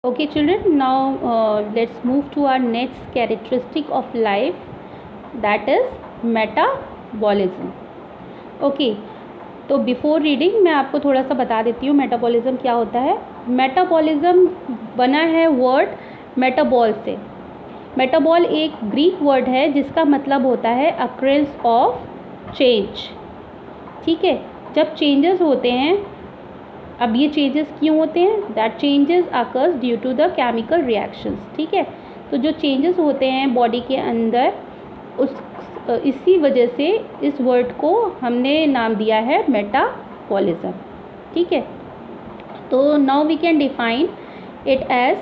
Okay, children, now let's move to our next characteristic of life, that is metabolism. Okay, तो before reading मैं आपको थोड़ा सा बता देती हूँ मेटाबॉलिज्म क्या होता है. मेटाबॉलिज्म बना है वर्ड मेटाबॉल से. मेटाबॉल एक ग्रीक वर्ड है जिसका मतलब होता है अक्रेंस ऑफ चेंज. ठीक है, जब चेंजेस होते हैं, अब ये चेंजेस क्यों होते हैं? That changes occurs due to the chemical reactions. ठीक है, तो जो चेंजेस होते हैं बॉडी के अंदर, इसी वजह से इस वर्ड को हमने नाम दिया है मेटाबॉलिज्म. ठीक है, तो now we can define it as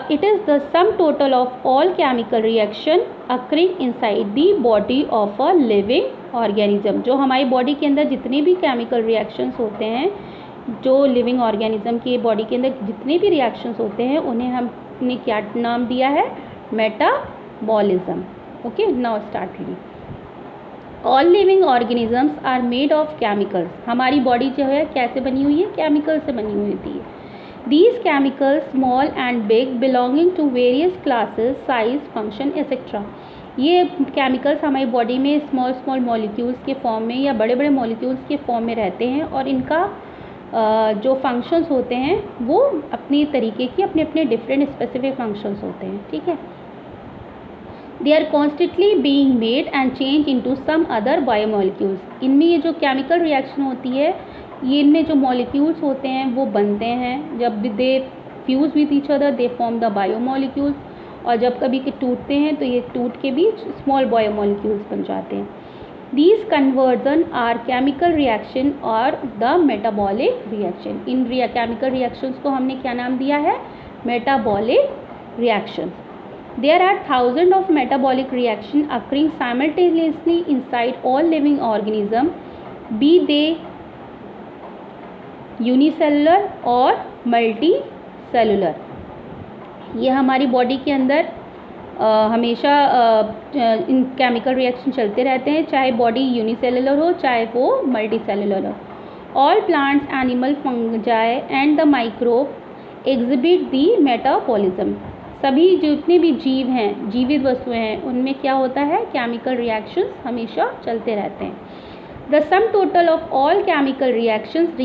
it is the sum total of all chemical reaction occurring inside the body of a living organism. जो हमारी बॉडी के अंदर जितने भी केमिकल रिएक्शंस होते हैं, जो लिविंग ऑर्गेनिज्म की बॉडी के अंदर जितने भी रिएक्शंस होते हैं, उन्हें हमने क्या नाम दिया है? Metabolism. Okay, now start reading. All living organisms are made of chemicals. हमारी बॉडी जो है कैसे बनी हुई है? केमिकल से बनी हुई होती है. These chemicals, small and big, belonging to various classes, size, function, etc. ये केमिकल्स हमारी बॉडी में स्मॉल मॉलिक्यूल्स के फॉर्म में या बड़े बड़े मॉलिक्यूल्स के फॉर्म में रहते हैं, और इनका जो फंक्शंस होते हैं वो अपनी तरीके की अपने अपने डिफरेंट स्पेसिफिक फंक्शंस होते हैं. ठीक है, they are constantly being made and change into some other biomolecules. इनमें ये जो केमिकल रिएक्शन होती है, ये इनमें जो मॉलिक्यूल्स होते हैं वो बनते हैं. जब they fuse with each other they form the biomolecules, और जब कभी के टूटते हैं तो ये टूट के भी स्मॉल बायोमॉलिक्यूल्स बन जाते हैं. These conversion are chemical reaction और द मेटाबॉलिक रिएक्शन. इन केमिकल रिएक्शंस को हमने क्या नाम दिया है? Metabolic reactions. There are thousands of metabolic reactions occurring simultaneously inside all living organisms, be they unicellular और मल्टी सेलुलर. ये हमारी बॉडी के अंदर हमेशा इन केमिकल रिएक्शन चलते रहते हैं, चाहे बॉडी यूनिसेलुलर हो चाहे वो मल्टी सेलुलर हो. All plants, animal, fungi and the microbe exhibit the metabolism. सभी जितने भी जीव हैं, जीवित वस्तुएं हैं, उनमें क्या होता है? केमिकल रिएक्शंस हमेशा चलते रहते हैं. The sum total of all chemical reactions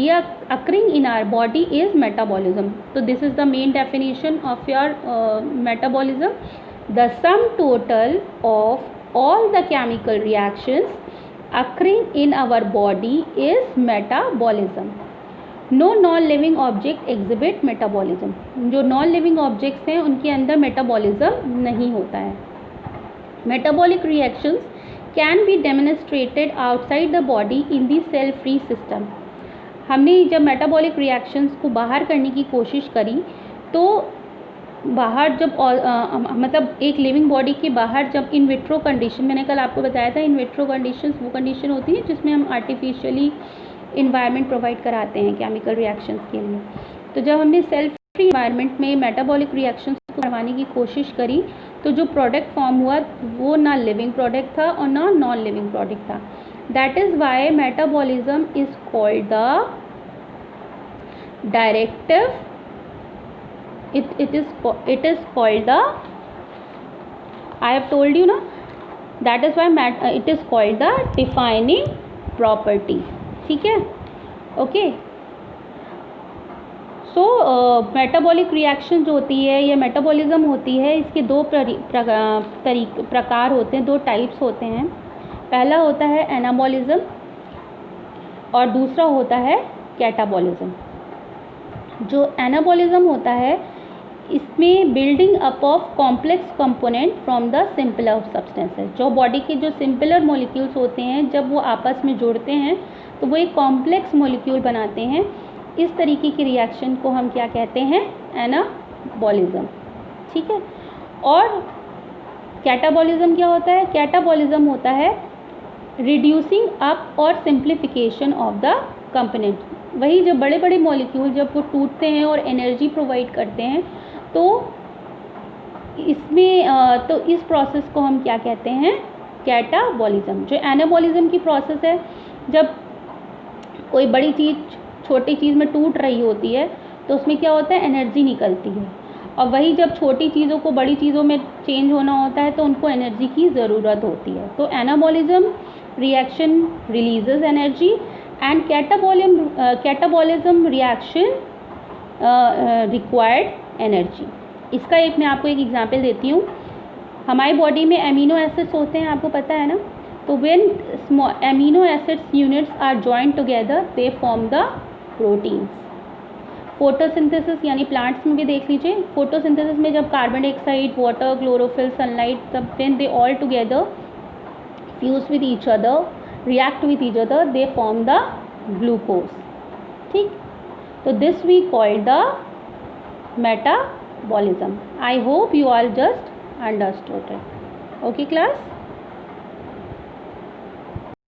occurring in our body is metabolism. So this is the main definition of your metabolism. The sum total of all the chemical reactions occurring in our body is metabolism. No non-living object exhibit metabolism. जो non-living objects हैं उनके अंदर metabolism नहीं होता है. Metabolic reactions can be demonstrated outside the body in the cell free system. हमने जब metabolic reactions को बाहर करने की कोशिश करी, तो बाहर जब मतलब एक लिविंग बॉडी के बाहर जब इन विट्रो कंडीशन, मैंने कल आपको बताया था, इन विट्रो कंडीशंस वो कंडीशन होती है जिसमें हम आर्टिफिशियली इन्वायरमेंट प्रोवाइड कराते हैं केमिकल रिएक्शंस के लिए. तो जब हमने सेल फ्री इन्वायरमेंट में मेटाबॉलिक रिएक्शंस को करवाने की कोशिश करी, तो जो प्रोडक्ट फॉर्म हुआ वो ना लिविंग प्रोडक्ट था और ना नॉन लिविंग प्रोडक्ट था. That is why metabolism is called the directive. it is called the, I have told you ना, that is why it is called the defining property. ठीक है, ओके. सो metabolic reaction जो होती है, ये metabolism होती है, इसके दो प्रकार होते हैं, दो टाइप्स होते हैं. पहला होता है एनाबॉलिज्म और दूसरा होता है कैटाबॉलिज्म. जो एनाबॉलिज्म होता है, इसमें building up of complex component from the simpler substances. जो बॉडी के जो सिंपलर मॉलिक्यूल्स होते हैं, जब वो आपस में जुड़ते हैं तो वो एक कॉम्प्लेक्स मॉलिक्यूल बनाते हैं. इस तरीके की रिएक्शन को हम क्या कहते हैं? एनाबॉलिज्म. ठीक है. और कैटाबॉलिज्म क्या होता है? कैटाबॉलिज्म होता है रिड्यूसिंग अप और सिंप्लीफिकेशन ऑफ द कंपोनेंट. वही जब बड़े बड़े मॉलिक्यूल जब वो टूटते हैं और एनर्जी प्रोवाइड करते हैं, तो इसमें तो इस प्रोसेस को हम क्या कहते हैं? कैटाबॉलिज्म. जो एनाबॉलिज्म की प्रोसेस है, जब कोई बड़ी चीज़ छोटी चीज़ में टूट रही होती है, तो उसमें क्या होता है, एनर्जी निकलती है। और वही जब छोटी चीज़ों को बड़ी चीज़ों में चेंज होना होता है तो उनको एनर्जी की ज़रूरत होती है। तो anabolism reaction releases energy and catabolism reaction required energy. इसका एक मैं आपको एक एग्जांपल देती हूँ। हमारी बॉडी में एमिनो एसिड्स होते हैं, आपको पता है ना। तो when amino acids units are joined together they form the proteins. Photosynthesis यानी प्लांट्स में भी देख लीजिए, फोटोसिंथेसिस में जब carbon dioxide, water, chlorophyll, sunlight, तब when they all together fuse with each other, react with each other, they form the glucose. ठीक, तो this we called the metabolism. I hope you all just understood it. Okay class?